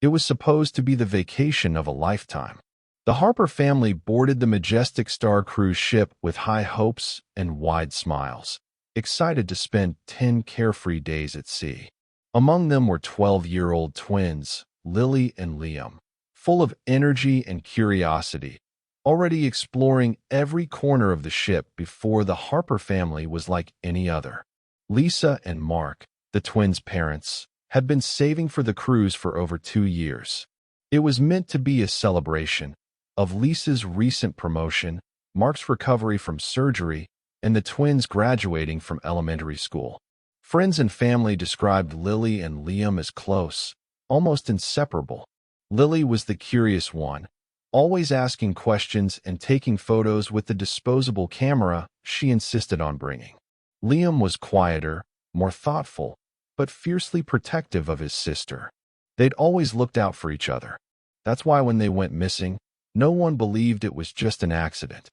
It was supposed to be the vacation of a lifetime. The Harper family boarded the majestic Star cruise ship with high hopes and wide smiles, excited to spend 10 carefree days at sea. Among them were 12-year-old twins, Lily and Liam, full of energy and curiosity, already exploring every corner of the ship before the Harper family was like any other. Lisa and Mark, the twins' parents, had been saving for the cruise for over 2 years. It was meant to be a celebration of Lisa's recent promotion, Mark's recovery from surgery, and the twins graduating from elementary school. Friends and family described Lily and Liam as close, almost inseparable. Lily was the curious one, always asking questions and taking photos with the disposable camera she insisted on bringing. Liam was quieter, more thoughtful, but fiercely protective of his sister. They'd always looked out for each other. That's why when they went missing, no one believed it was just an accident.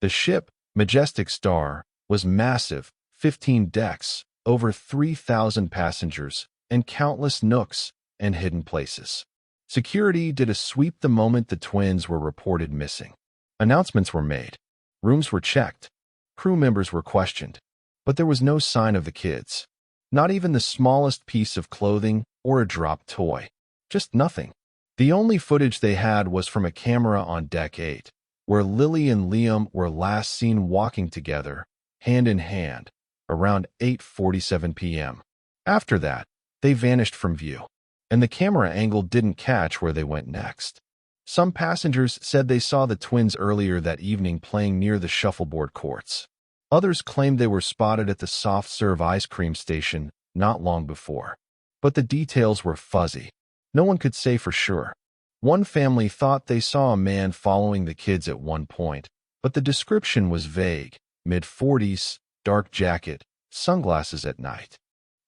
The ship, Majestic Star, was massive, 15 decks, over 3,000 passengers, and countless nooks and hidden places. Security did a sweep the moment the twins were reported missing. Announcements were made. Rooms were checked. Crew members were questioned. But there was no sign of the kids. Not even the smallest piece of clothing or a dropped toy. Just nothing. The only footage they had was from a camera on Deck 8, where Lily and Liam were last seen walking together, hand in hand, around 8:47 p.m. After that, they vanished from view, and the camera angle didn't catch where they went next. Some passengers said they saw the twins earlier that evening playing near the shuffleboard courts. Others claimed they were spotted at the soft-serve ice cream station not long before. But the details were fuzzy. No one could say for sure. One family thought they saw a man following the kids at one point, but the description was vague: mid-40s, dark jacket, sunglasses at night.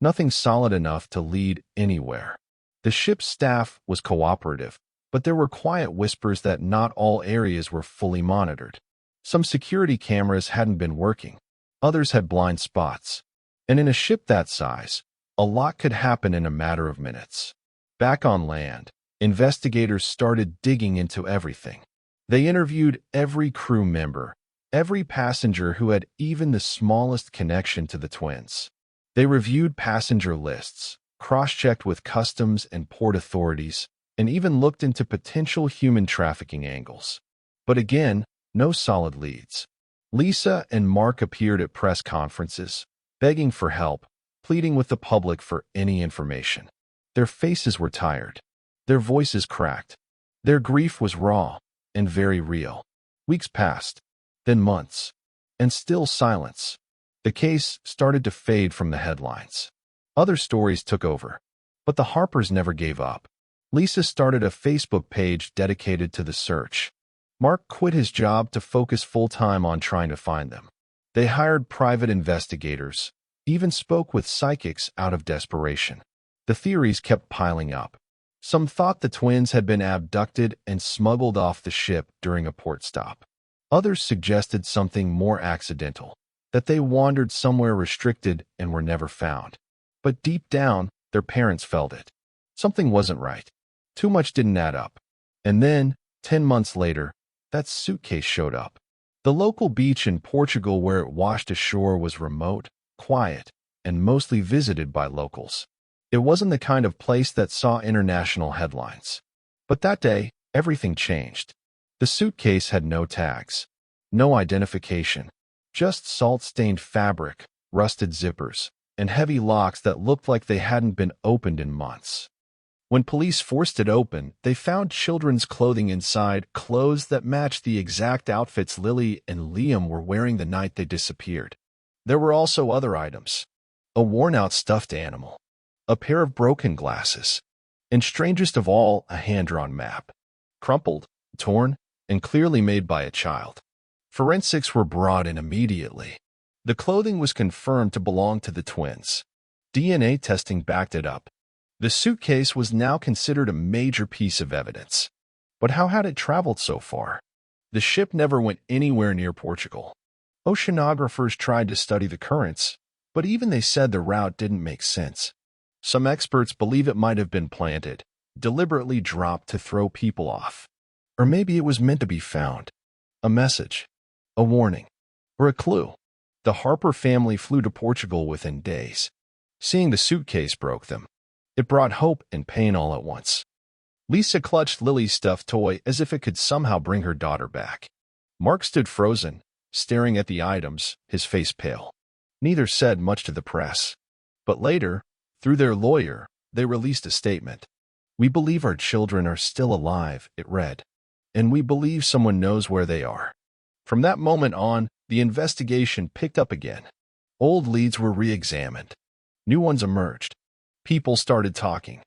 Nothing solid enough to lead anywhere. The ship's staff was cooperative, but there were quiet whispers that not all areas were fully monitored. Some security cameras hadn't been working. Others had blind spots. And in a ship that size, a lot could happen in a matter of minutes. Back on land, investigators started digging into everything. They interviewed every crew member, every passenger who had even the smallest connection to the twins. They reviewed passenger lists, cross-checked with customs and port authorities, and even looked into potential human trafficking angles. But again, no solid leads. Lisa and Mark appeared at press conferences, begging for help, pleading with the public for any information. Their faces were tired. Their voices cracked. Their grief was raw and very real. Weeks passed, then months, and still silence. The case started to fade from the headlines. Other stories took over, but the Harpers never gave up. Lisa started a Facebook page dedicated to the search. Mark quit his job to focus full-time on trying to find them. They hired private investigators, even spoke with psychics out of desperation. The theories kept piling up. Some thought the twins had been abducted and smuggled off the ship during a port stop. Others suggested something more accidental, that they wandered somewhere restricted and were never found. But deep down, their parents felt it. Something wasn't right. Too much didn't add up. And then, 10 months later, that suitcase showed up. The local beach in Portugal where it washed ashore was remote, quiet, and mostly visited by locals. It wasn't the kind of place that saw international headlines. But that day, everything changed. The suitcase had no tags, no identification, just salt-stained fabric, rusted zippers, and heavy locks that looked like they hadn't been opened in months. When police forced it open, they found children's clothing inside, clothes that matched the exact outfits Lily and Liam were wearing the night they disappeared. There were also other items: a worn-out stuffed animal, a pair of broken glasses, and strangest of all, a hand-drawn map. Crumpled, torn, and clearly made by a child. Forensics were brought in immediately. The clothing was confirmed to belong to the twins. DNA testing backed it up. The suitcase was now considered a major piece of evidence. But how had it traveled so far? The ship never went anywhere near Portugal. Oceanographers tried to study the currents, but even they said the route didn't make sense. Some experts believe it might have been planted, deliberately dropped to throw people off. Or maybe it was meant to be found. A message, a warning, or a clue. The Harper family flew to Portugal within days. Seeing the suitcase broke them. It brought hope and pain all at once. Lisa clutched Lily's stuffed toy as if it could somehow bring her daughter back. Mark stood frozen, staring at the items, his face pale. Neither said much to the press. But later, through their lawyer, they released a statement. "We believe our children are still alive," it read. "And we believe someone knows where they are." From that moment on, the investigation picked up again. Old leads were re-examined. New ones emerged. People started talking.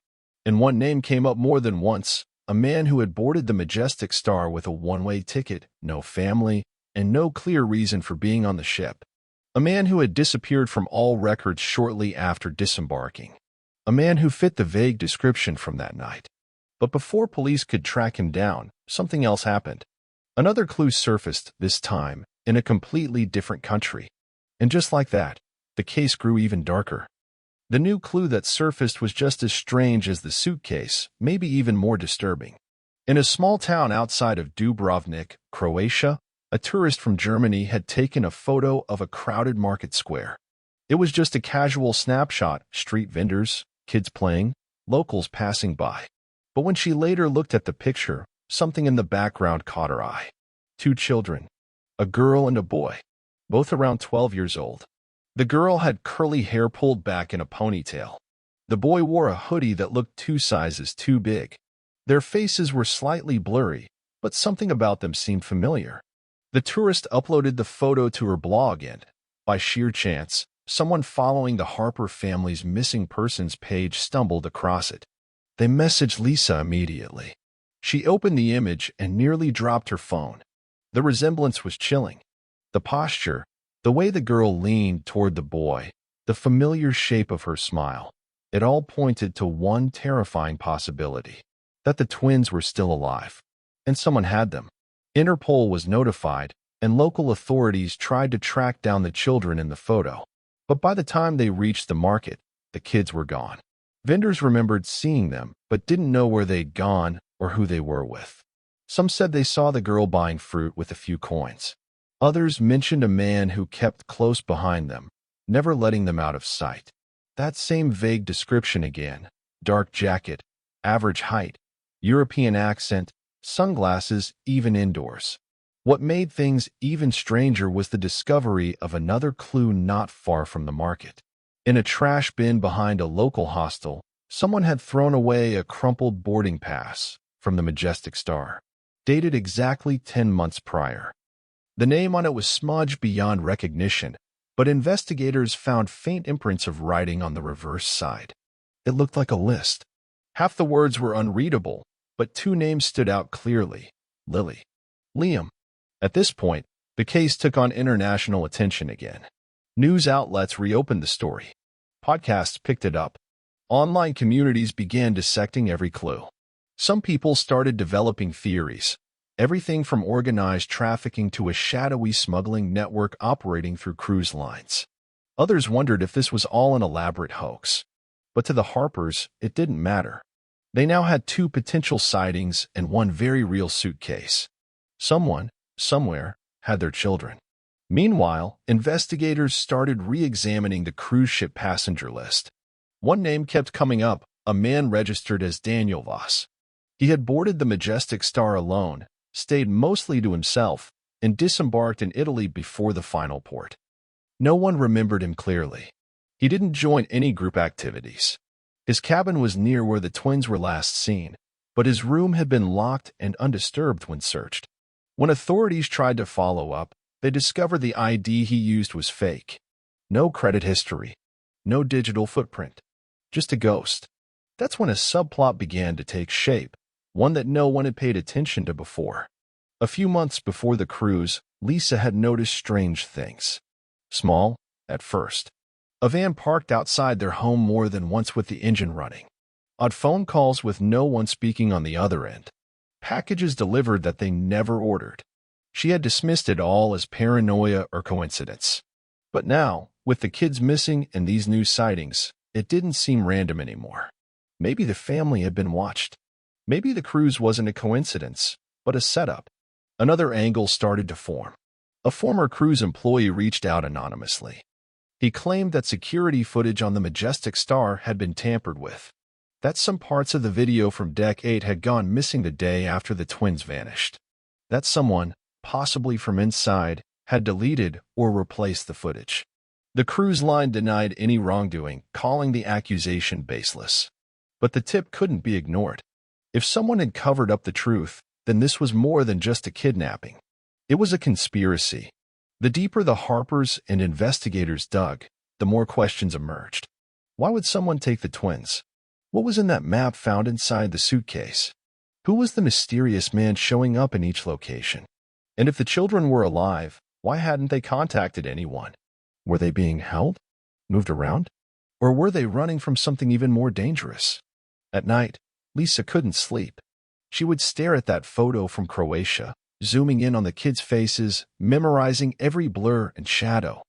And one name came up more than once, a man who had boarded the Majestic Star with a one-way ticket, no family, and no clear reason for being on the ship. A man who had disappeared from all records shortly after disembarking. A man who fit the vague description from that night. But before police could track him down, something else happened. Another clue surfaced, this time, in a completely different country. And just like that, the case grew even darker. The new clue that surfaced was just as strange as the suitcase, maybe even more disturbing. In a small town outside of Dubrovnik, Croatia, a tourist from Germany had taken a photo of a crowded market square. It was just a casual snapshot, street vendors, kids playing, locals passing by. But when she later looked at the picture, something in the background caught her eye. Two children, a girl and a boy, both around 12 years old. The girl had curly hair pulled back in a ponytail. The boy wore a hoodie that looked 2 sizes too big. Their faces were slightly blurry, but something about them seemed familiar. The tourist uploaded the photo to her blog and, by sheer chance, someone following the Harper family's missing persons page stumbled across it. They messaged Lisa immediately. She opened the image and nearly dropped her phone. The resemblance was chilling. The posture, the way the girl leaned toward the boy, the familiar shape of her smile, it all pointed to one terrifying possibility, that the twins were still alive, and someone had them. Interpol was notified, and local authorities tried to track down the children in the photo. But by the time they reached the market, the kids were gone. Vendors remembered seeing them, but didn't know where they'd gone or who they were with. Some said they saw the girl buying fruit with a few coins. Others mentioned a man who kept close behind them, never letting them out of sight. That same vague description again: dark jacket, average height, European accent, sunglasses, even indoors. What made things even stranger was the discovery of another clue not far from the market. In a trash bin behind a local hostel, someone had thrown away a crumpled boarding pass from the Majestic Star, dated exactly 10 months prior. The name on it was smudged beyond recognition, but investigators found faint imprints of writing on the reverse side. It looked like a list. Half the words were unreadable, but 2 names stood out clearly: Lily, Liam. At this point, the case took on international attention again. News outlets reopened the story. Podcasts picked it up. Online communities began dissecting every clue. Some people started developing theories. Everything from organized trafficking to a shadowy smuggling network operating through cruise lines. Others wondered if this was all an elaborate hoax. But to the Harpers, it didn't matter. They now had 2 potential sightings and one very real suitcase. Someone, somewhere, had their children. Meanwhile, investigators started re-examining the cruise ship passenger list. One name kept coming up: a man registered as Daniel Voss. He had boarded the Majestic Star alone, stayed mostly to himself, and disembarked in Italy before the final port. No one remembered him clearly. He didn't join any group activities. His cabin was near where the twins were last seen, but his room had been locked and undisturbed when searched. When authorities tried to follow up, they discovered the ID he used was fake. No credit history, no digital footprint, just a ghost. That's when a subplot began to take shape, one that no one had paid attention to before. A few months before the cruise, Lisa had noticed strange things. Small, at first. A van parked outside their home more than once with the engine running. Odd phone calls with no one speaking on the other end. Packages delivered that they never ordered. She had dismissed it all as paranoia or coincidence. But now, with the kids missing and these new sightings, it didn't seem random anymore. Maybe the family had been watched. Maybe the cruise wasn't a coincidence, but a setup. Another angle started to form. A former cruise employee reached out anonymously. He claimed that security footage on the Majestic Star had been tampered with, that some parts of the video from Deck 8 had gone missing the day after the twins vanished, that someone, possibly from inside, had deleted or replaced the footage. The cruise line denied any wrongdoing, calling the accusation baseless. But the tip couldn't be ignored. If someone had covered up the truth, then this was more than just a kidnapping. It was a conspiracy. The deeper the Harpers and investigators dug, the more questions emerged. Why would someone take the twins? What was in that map found inside the suitcase? Who was the mysterious man showing up in each location? And if the children were alive, why hadn't they contacted anyone? Were they being held? Moved around? Or were they running from something even more dangerous? At night, Lisa couldn't sleep. She would stare at that photo from Croatia, zooming in on the kids' faces, memorizing every blur and shadow.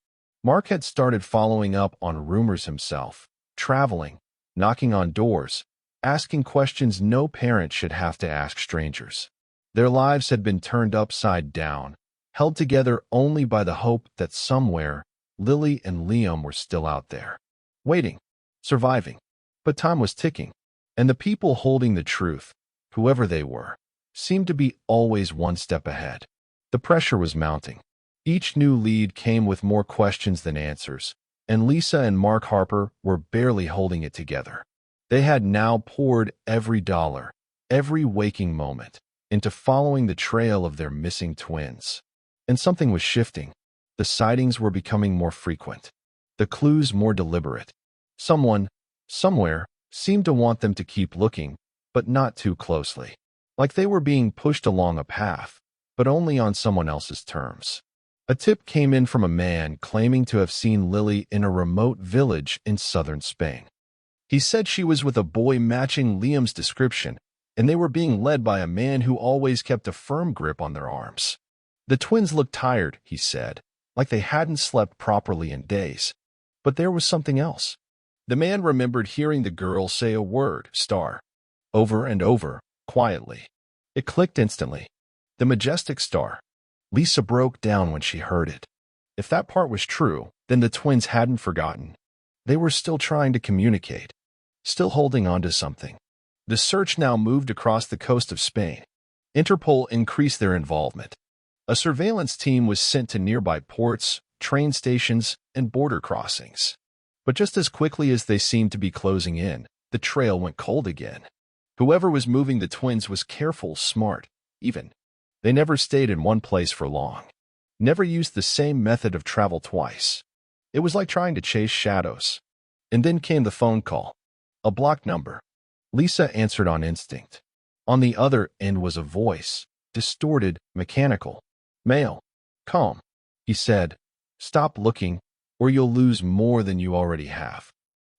Mark had started following up on rumors himself, traveling, knocking on doors, asking questions no parent should have to ask strangers. Their lives had been turned upside down, held together only by the hope that somewhere, Lily and Liam were still out there, waiting, surviving. But time was ticking, and the people holding the truth, whoever they were, seemed to be always one step ahead. The pressure was mounting. Each new lead came with more questions than answers, and Lisa and Mark Harper were barely holding it together. They had now poured every dollar, every waking moment, into following the trail of their missing twins. And something was shifting. The sightings were becoming more frequent, the clues more deliberate. Someone, somewhere, seemed to want them to keep looking, but not too closely. Like they were being pushed along a path, but only on someone else's terms. A tip came in from a man claiming to have seen Lily in a remote village in southern Spain. He said she was with a boy matching Liam's description, and they were being led by a man who always kept a firm grip on their arms. The twins looked tired, he said, like they hadn't slept properly in days. But there was something else. The man remembered hearing the girl say a word, star, over and over, quietly. It clicked instantly. The Majestic Star. Lisa broke down when she heard it. If that part was true, then the twins hadn't forgotten. They were still trying to communicate, still holding on to something. The search now moved across the coast of Spain. Interpol increased their involvement. A surveillance team was sent to nearby ports, train stations, and border crossings. But just as quickly as they seemed to be closing in, the trail went cold again. Whoever was moving the twins was careful, smart, even. They never stayed in one place for long. Never used the same method of travel twice. It was like trying to chase shadows. And then came the phone call. A blocked number. Lisa answered on instinct. On the other end was a voice, distorted, mechanical. Male. Calm. He said, "Stop looking, or you'll lose more than you already have."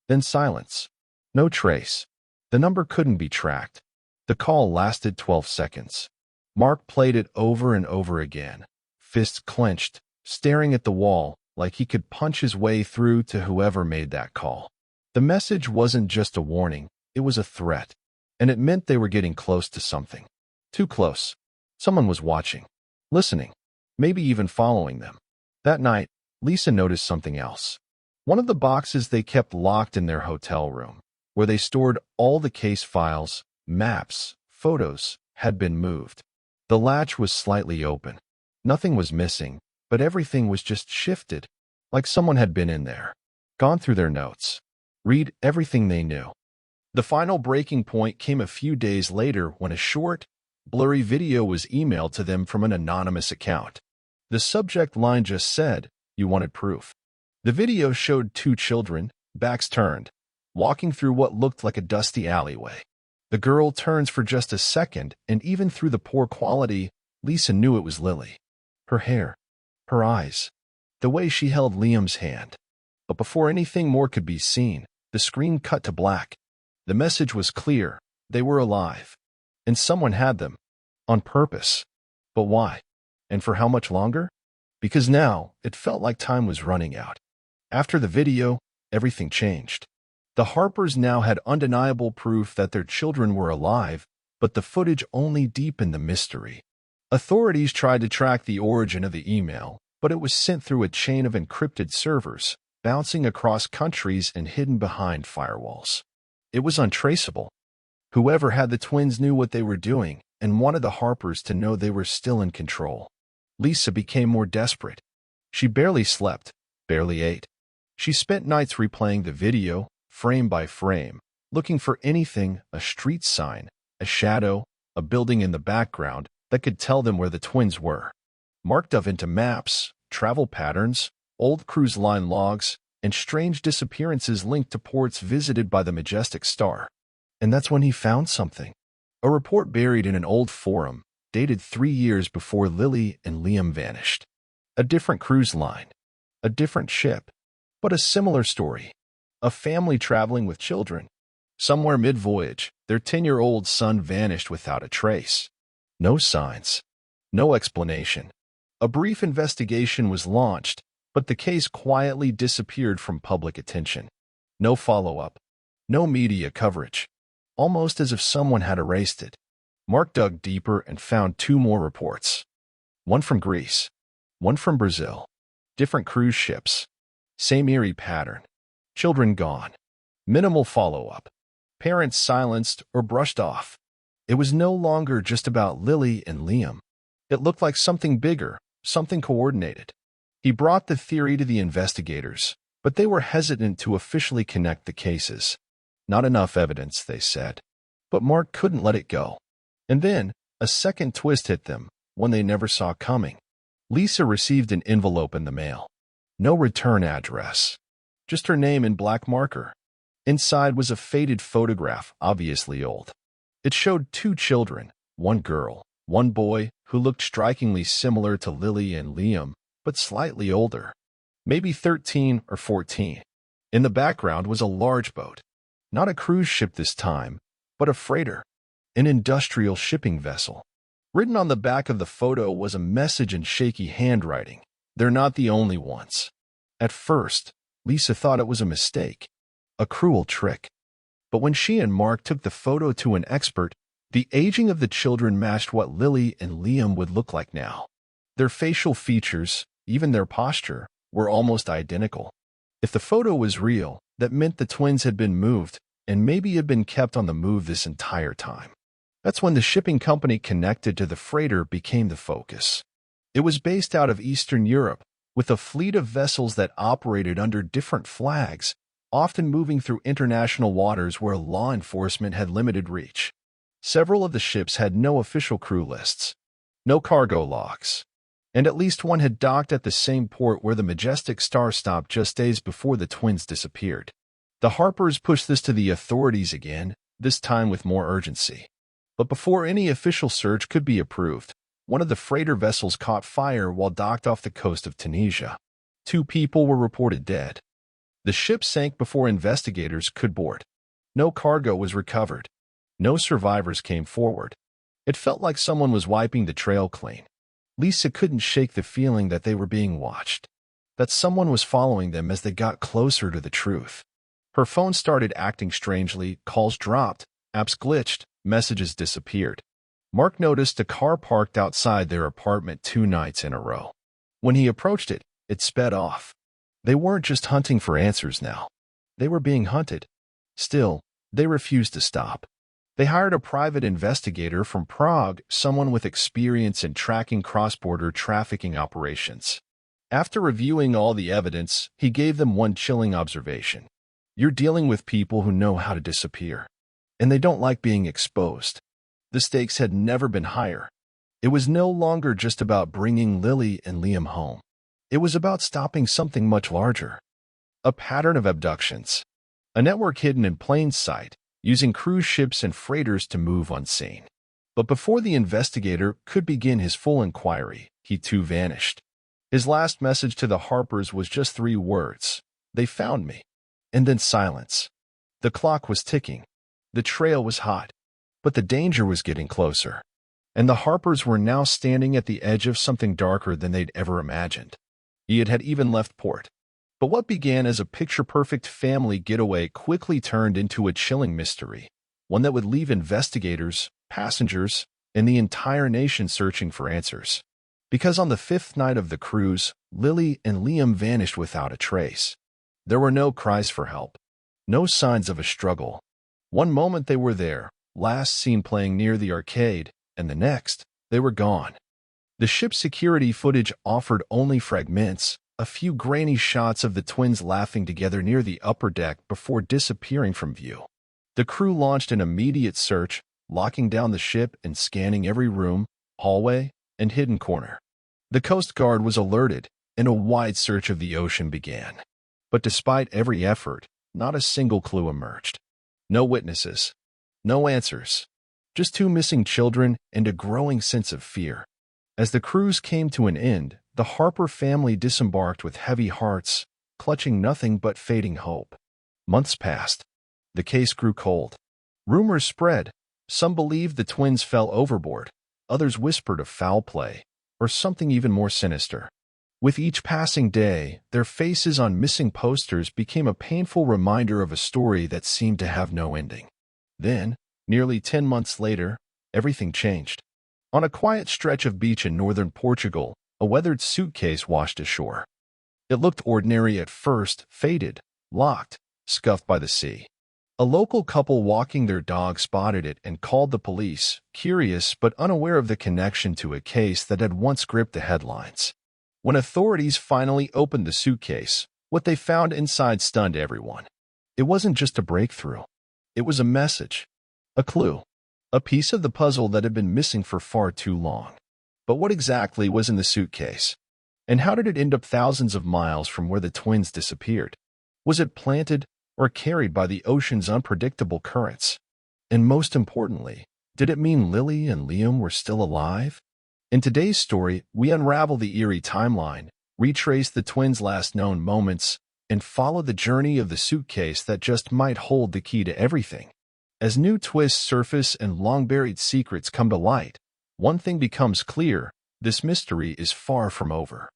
Then silence. No trace. The number couldn't be tracked. The call lasted 12 seconds. Mark played it over and over again, fists clenched, staring at the wall like he could punch his way through to whoever made that call. The message wasn't just a warning, it was a threat, and it meant they were getting close to something. Too close. Someone was watching, listening, maybe even following them. That night, Lisa noticed something else. One of the boxes they kept locked in their hotel room, where they stored all the case files, maps, photos, had been moved. The latch was slightly open. Nothing was missing, but everything was just shifted, like someone had been in there, gone through their notes, read everything they knew. The final breaking point came a few days later when a short, blurry video was emailed to them from an anonymous account. The subject line just said, "You wanted proof." The video showed two children, backs turned, walking through what looked like a dusty alleyway. The girl turns for just a second, and even through the poor quality, Lisa knew it was Lily. Her hair, her eyes, the way she held Liam's hand. But before anything more could be seen, the screen cut to black. The message was clear. They were alive. And someone had them. On purpose. But why? And for how much longer? Because now, it felt like time was running out. After the video, everything changed. The Harpers now had undeniable proof that their children were alive, but the footage only deepened the mystery. Authorities tried to track the origin of the email, but it was sent through a chain of encrypted servers, bouncing across countries and hidden behind firewalls. It was untraceable. Whoever had the twins knew what they were doing and wanted the Harpers to know they were still in control. Lisa became more desperate. She barely slept, barely ate. She spent nights replaying the video, frame by frame, looking for anything, a street sign, a shadow, a building in the background, that could tell them where the twins were. Mark dove into maps, travel patterns, old cruise line logs, and strange disappearances linked to ports visited by the Majestic Star. And that's when he found something. A report buried in an old forum, dated 3 years before Lily and Liam vanished. A different cruise line, a different ship, but a similar story. A family traveling with children. Somewhere mid-voyage, their 10-year-old son vanished without a trace. No signs. No explanation. A brief investigation was launched, but the case quietly disappeared from public attention. No follow-up. No media coverage. Almost as if someone had erased it. Mark dug deeper and found 2 more reports. One from Greece. One from Brazil. Different cruise ships. Same eerie pattern. Children gone. Minimal follow-up. Parents silenced or brushed off. It was no longer just about Lily and Liam. It looked like something bigger, something coordinated. He brought the theory to the investigators, but they were hesitant to officially connect the cases. Not enough evidence, they said. But Mark couldn't let it go. And then, a second twist hit them, one they never saw coming. Lisa received an envelope in the mail. No return address. Just her name in black marker. Inside was a faded photograph, obviously old. It showed 2 children, 1 girl, 1 boy, who looked strikingly similar to Lily and Liam, but slightly older. Maybe 13 or 14. In the background was a large boat. Not a cruise ship this time, but a freighter. An industrial shipping vessel. Written on the back of the photo was a message in shaky handwriting. They're not the only ones. At first, Lisa thought it was a mistake. A cruel trick. But when she and Mark took the photo to an expert, the aging of the children matched what Lily and Liam would look like now. Their facial features, even their posture, were almost identical. If the photo was real, that meant the twins had been moved, and maybe had been kept on the move this entire time. That's when the shipping company connected to the freighter became the focus. It was based out of Eastern Europe, with a fleet of vessels that operated under different flags, often moving through international waters where law enforcement had limited reach. Several of the ships had no official crew lists, no cargo logs, and at least one had docked at the same port where the Majestic Star stopped just days before the twins disappeared. The Harpers pushed this to the authorities again, this time with more urgency. But before any official search could be approved, one of the freighter vessels caught fire while docked off the coast of Tunisia. 2 people were reported dead. The ship sank before investigators could board. No cargo was recovered. No survivors came forward. It felt like someone was wiping the trail clean. Lisa couldn't shake the feeling that they were being watched, that someone was following them as they got closer to the truth. Her phone started acting strangely, calls dropped, apps glitched, messages disappeared. Mark noticed a car parked outside their apartment 2 nights in a row. When he approached it, it sped off. They weren't just hunting for answers now. They were being hunted. Still, they refused to stop. They hired a private investigator from Prague, someone with experience in tracking cross-border trafficking operations. After reviewing all the evidence, he gave them one chilling observation. You're dealing with people who know how to disappear. And they don't like being exposed. The stakes had never been higher. It was no longer just about bringing Lily and Liam home. It was about stopping something much larger. A pattern of abductions. A network hidden in plain sight, using cruise ships and freighters to move unseen. But before the investigator could begin his full inquiry, he too vanished. His last message to the Harpers was just 3 words. They found me. And then silence. The clock was ticking. The trail was hot. But the danger was getting closer. And the Harpers were now standing at the edge of something darker than they'd ever imagined. He had even left port. But what began as a picture-perfect family getaway quickly turned into a chilling mystery, one that would leave investigators passengers, and the entire nation searching for answers. Because on the fifth night of the cruise, Lily and Liam vanished without a trace. There were no cries for help, no signs of a struggle. One moment they were there, last seen playing near the arcade, and the next, they were gone. The ship's security footage offered only fragments, a few grainy shots of the twins laughing together near the upper deck before disappearing from view. The crew launched an immediate search, locking down the ship and scanning every room, hallway, and hidden corner. The Coast Guard was alerted, and a wide search of the ocean began. But despite every effort, not a single clue emerged. No witnesses, no answers, just two missing children and a growing sense of fear. As the cruise came to an end, the Harper family disembarked with heavy hearts, clutching nothing but fading hope. Months passed. The case grew cold. Rumors spread. Some believed the twins fell overboard. Others whispered of foul play, or something even more sinister. With each passing day, their faces on missing posters became a painful reminder of a story that seemed to have no ending. Then, nearly 10 months later, everything changed. On a quiet stretch of beach in northern Portugal, a weathered suitcase washed ashore. It looked ordinary at first, faded, locked, scuffed by the sea. A local couple walking their dog spotted it and called the police, curious but unaware of the connection to a case that had once gripped the headlines. When authorities finally opened the suitcase, what they found inside stunned everyone. It wasn't just a breakthrough. It was a message, a clue, a piece of the puzzle that had been missing for far too long. But what exactly was in the suitcase? And how did it end up thousands of miles from where the twins disappeared? Was it planted or carried by the ocean's unpredictable currents? And most importantly, did it mean Lily and Liam were still alive? In today's story, we unravel the eerie timeline, retrace the twins' last known moments, and follow the journey of the suitcase that just might hold the key to everything. As new twists surface and long-buried secrets come to light, one thing becomes clear: this mystery is far from over.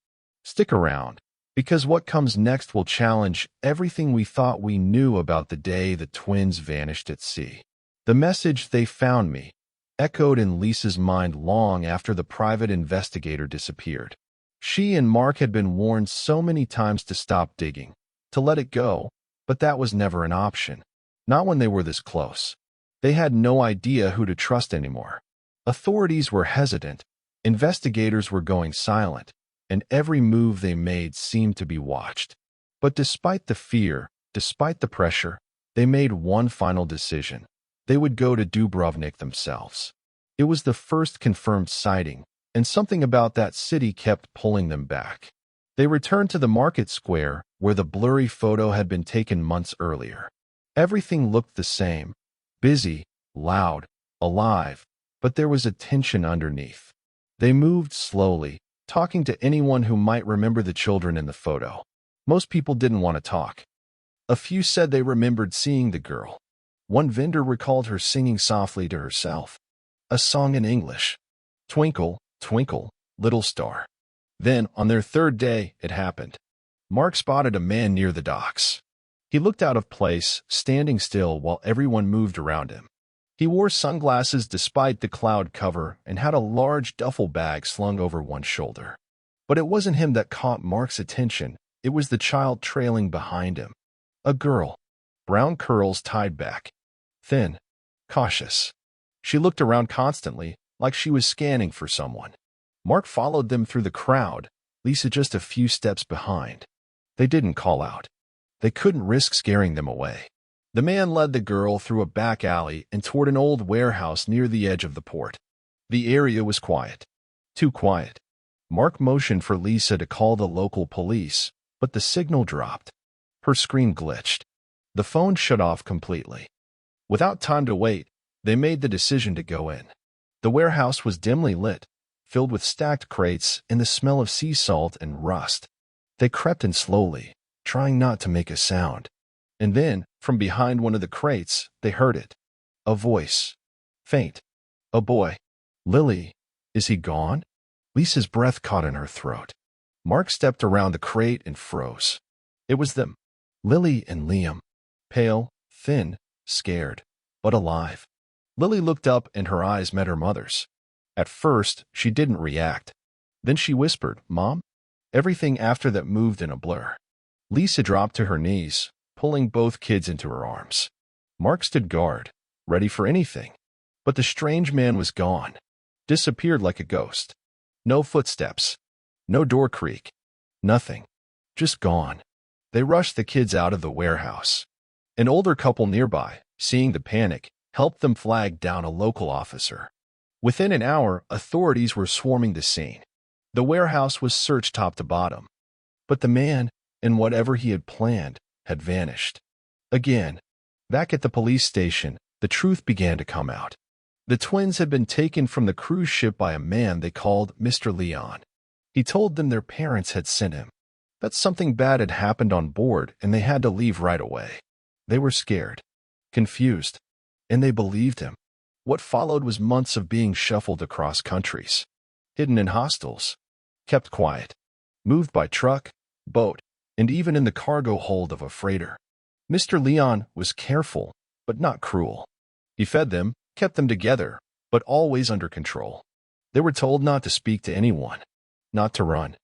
Stick around, because what comes next will challenge everything we thought we knew about the day the twins vanished at sea. The message "they found me" echoed in Lisa's mind long after the private investigator disappeared. She and Mark had been warned so many times to stop digging, to let it go, but that was never an option. Not when they were this close. They had no idea who to trust anymore. Authorities were hesitant, investigators were going silent, and every move they made seemed to be watched. But despite the fear, despite the pressure, they made one final decision. They would go to Dubrovnik themselves. It was the first confirmed sighting, and something about that city kept pulling them back. They returned to the market square, where the blurry photo had been taken months earlier. Everything looked the same: busy, loud, alive, but there was a tension underneath. They moved slowly, talking to anyone who might remember the children in the photo. Most people didn't want to talk. A few said they remembered seeing the girl. One vendor recalled her singing softly to herself. A song in English. "Twinkle, twinkle, little star." Then, on their third day, it happened. Mark spotted a man near the docks. He looked out of place, standing still while everyone moved around him. He wore sunglasses despite the cloud cover and had a large duffel bag slung over one shoulder. But it wasn't him that caught Mark's attention. It was the child trailing behind him. A girl, brown curls tied back, thin, cautious. She looked around constantly, like she was scanning for someone. Mark followed them through the crowd, Lisa just a few steps behind. They didn't call out. They couldn't risk scaring them away. The man led the girl through a back alley and toward an old warehouse near the edge of the port. The area was quiet. Too quiet. Mark motioned for Lisa to call the local police, but the signal dropped. Her screen glitched. The phone shut off completely. Without time to wait, they made the decision to go in. The warehouse was dimly lit, filled with stacked crates and the smell of sea salt and rust. They crept in slowly, trying not to make a sound. And then, from behind one of the crates, they heard it. A voice. Faint. A boy. "Lily, is he gone?" Lisa's breath caught in her throat. Mark stepped around the crate and froze. It was them. Lily and Liam. Pale, thin, scared, but alive. Lily looked up and her eyes met her mother's. At first, she didn't react. Then she whispered, "Mom?" Everything after that moved in a blur. Lisa dropped to her knees, pulling both kids into her arms. Mark stood guard, ready for anything. But the strange man was gone, disappeared like a ghost. No footsteps, no door creak, nothing, just gone. They rushed the kids out of the warehouse. An older couple nearby, seeing the panic, helped them flag down a local officer. Within an hour, authorities were swarming the scene. The warehouse was searched top to bottom. But the man, and whatever he had planned, had vanished. Again, back at the police station, the truth began to come out. The twins had been taken from the cruise ship by a man they called Mr. Leon. He told them their parents had sent him, that something bad had happened on board and they had to leave right away. They were scared, confused, and they believed him. What followed was months of being shuffled across countries, hidden in hostels, kept quiet, moved by truck, boat, and even in the cargo hold of a freighter. Mr. Leon was careful, but not cruel. He fed them, kept them together, but always under control. They were told not to speak to anyone, not to run,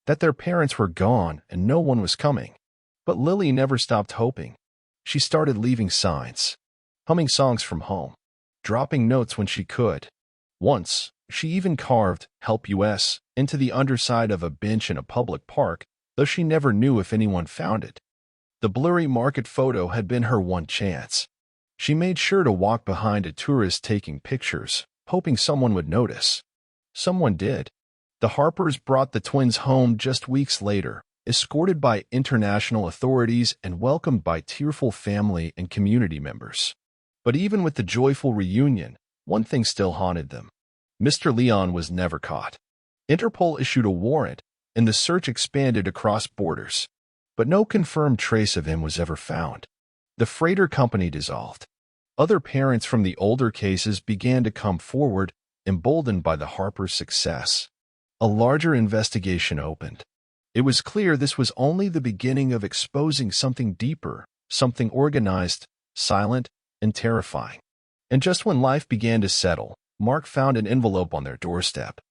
that their parents were gone and no one was coming. But Lily never stopped hoping. She started leaving signs, humming songs from home, dropping notes when she could. Once, she even carved "Help US" into the underside of a bench in a public park, though she never knew if anyone found it. The blurry market photo had been her one chance. She made sure to walk behind a tourist taking pictures, hoping someone would notice. Someone did. The Harpers brought the twins home just weeks later, escorted by international authorities and welcomed by tearful family and community members. But even with the joyful reunion, one thing still haunted them. Mr. Leon was never caught. Interpol issued a warrant, and the search expanded across borders. But no confirmed trace of him was ever found. The freighter company dissolved. Other parents from the older cases began to come forward, emboldened by the Harpers' success. A larger investigation opened. It was clear this was only the beginning of exposing something deeper, something organized, silent, and terrifying. And just when life began to settle, Mark found an envelope on their doorstep.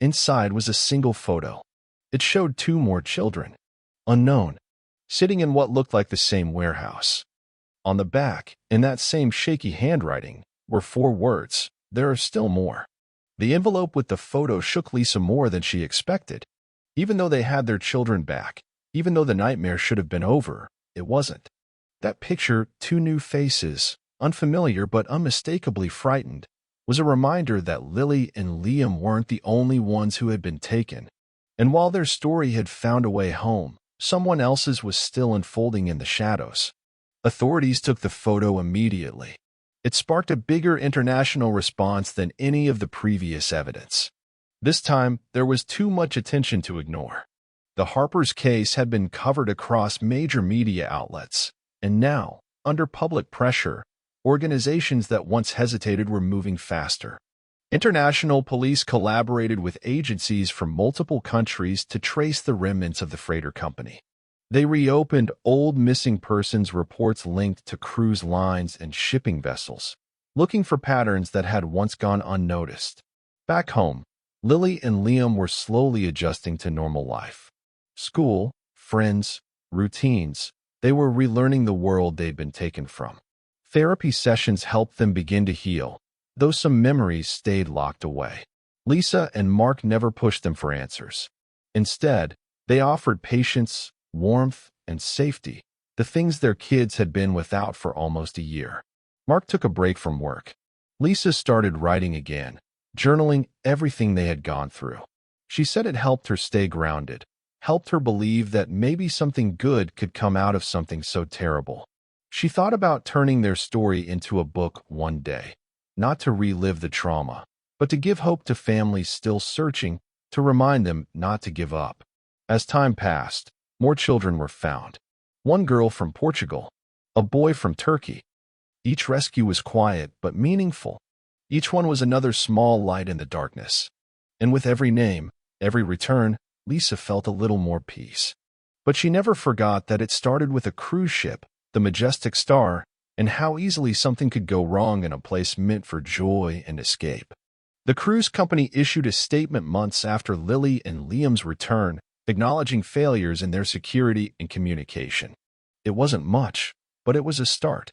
Inside was a single photo. It showed two more children, unknown, sitting in what looked like the same warehouse. On the back, in that same shaky handwriting, were 4 words, "There are still more." The envelope with the photo shook Lisa more than she expected. Even though they had their children back, even though the nightmare should have been over, it wasn't. That picture, 2 new faces, unfamiliar but unmistakably frightened, was a reminder that Lily and Liam weren't the only ones who had been taken. And while their story had found a way home, someone else's was still unfolding in the shadows. Authorities took the photo immediately. It sparked a bigger international response than any of the previous evidence. This time, there was too much attention to ignore. The Harpers case had been covered across major media outlets, and now, under public pressure, organizations that once hesitated were moving faster. International police collaborated with agencies from multiple countries to trace the remnants of the freighter company. They reopened old missing persons reports linked to cruise lines and shipping vessels, looking for patterns that had once gone unnoticed. Back home, Lily and Liam were slowly adjusting to normal life. School, friends, routines. They were relearning the world they'd been taken from. Therapy sessions helped them begin to heal, though some memories stayed locked away. Lisa and Mark never pushed them for answers. Instead, they offered patience, warmth, and safety, the things their kids had been without for almost a year. Mark took a break from work. Lisa started writing again, journaling everything they had gone through. She said it helped her stay grounded, helped her believe that maybe something good could come out of something so terrible. She thought about turning their story into a book one day, not to relive the trauma, but to give hope to families still searching, to remind them not to give up. As time passed, more children were found. One girl from Portugal, a boy from Turkey. Each rescue was quiet but meaningful. Each one was another small light in the darkness. And with every name, every return, Lisa felt a little more peace. But she never forgot that it started with a cruise ship, the Majestic Star, and how easily something could go wrong in a place meant for joy and escape. The cruise company issued a statement months after Lily and Liam's return, acknowledging failures in their security and communication. It wasn't much, but it was a start.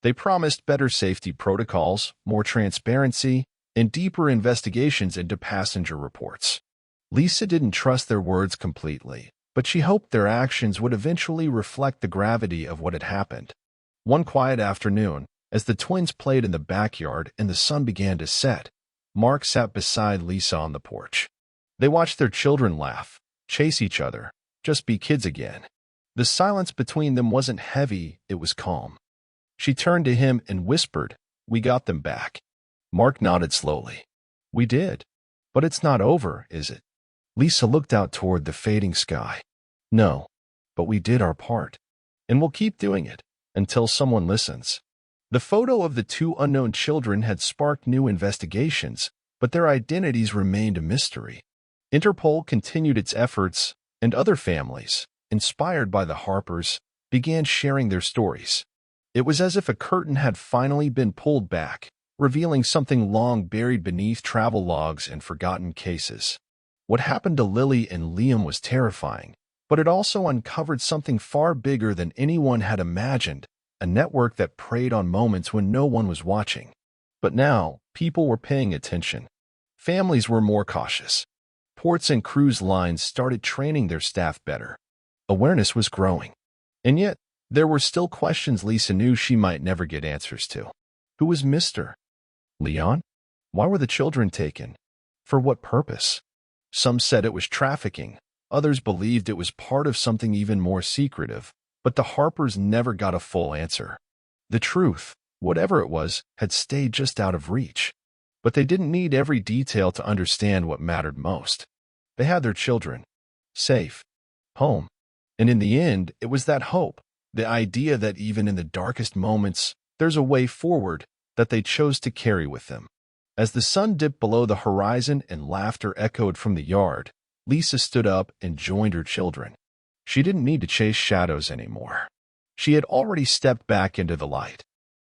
They promised better safety protocols, more transparency, and deeper investigations into passenger reports. Lisa didn't trust their words completely, but she hoped their actions would eventually reflect the gravity of what had happened. One quiet afternoon, as the twins played in the backyard and the sun began to set, Mark sat beside Lisa on the porch. They watched their children laugh, chase each other, just be kids again. The silence between them wasn't heavy, it was calm. She turned to him and whispered, "We got them back." Mark nodded slowly. "We did. But it's not over, is it?" Lisa looked out toward the fading sky. "No, but we did our part. And we'll keep doing it, until someone listens." The photo of the two unknown children had sparked new investigations, but their identities remained a mystery. Interpol continued its efforts, and other families, inspired by the Harpers, began sharing their stories. It was as if a curtain had finally been pulled back, revealing something long buried beneath travel logs and forgotten cases. What happened to Lily and Liam was terrifying, but it also uncovered something far bigger than anyone had imagined, a network that preyed on moments when no one was watching. But now, people were paying attention. Families were more cautious. Ports and cruise lines started training their staff better. Awareness was growing. And yet, there were still questions Lisa knew she might never get answers to. Who was Mr. Leon? Why were the children taken? For what purpose? Some said it was trafficking. Others believed it was part of something even more secretive. But the Harpers never got a full answer. The truth, whatever it was, had stayed just out of reach. But they didn't need every detail to understand what mattered most. They had their children. Safe. Home. And in the end, it was that hope, the idea that even in the darkest moments, there's a way forward, that they chose to carry with them. As the sun dipped below the horizon and laughter echoed from the yard, Lisa stood up and joined her children. She didn't need to chase shadows anymore. She had already stepped back into the light.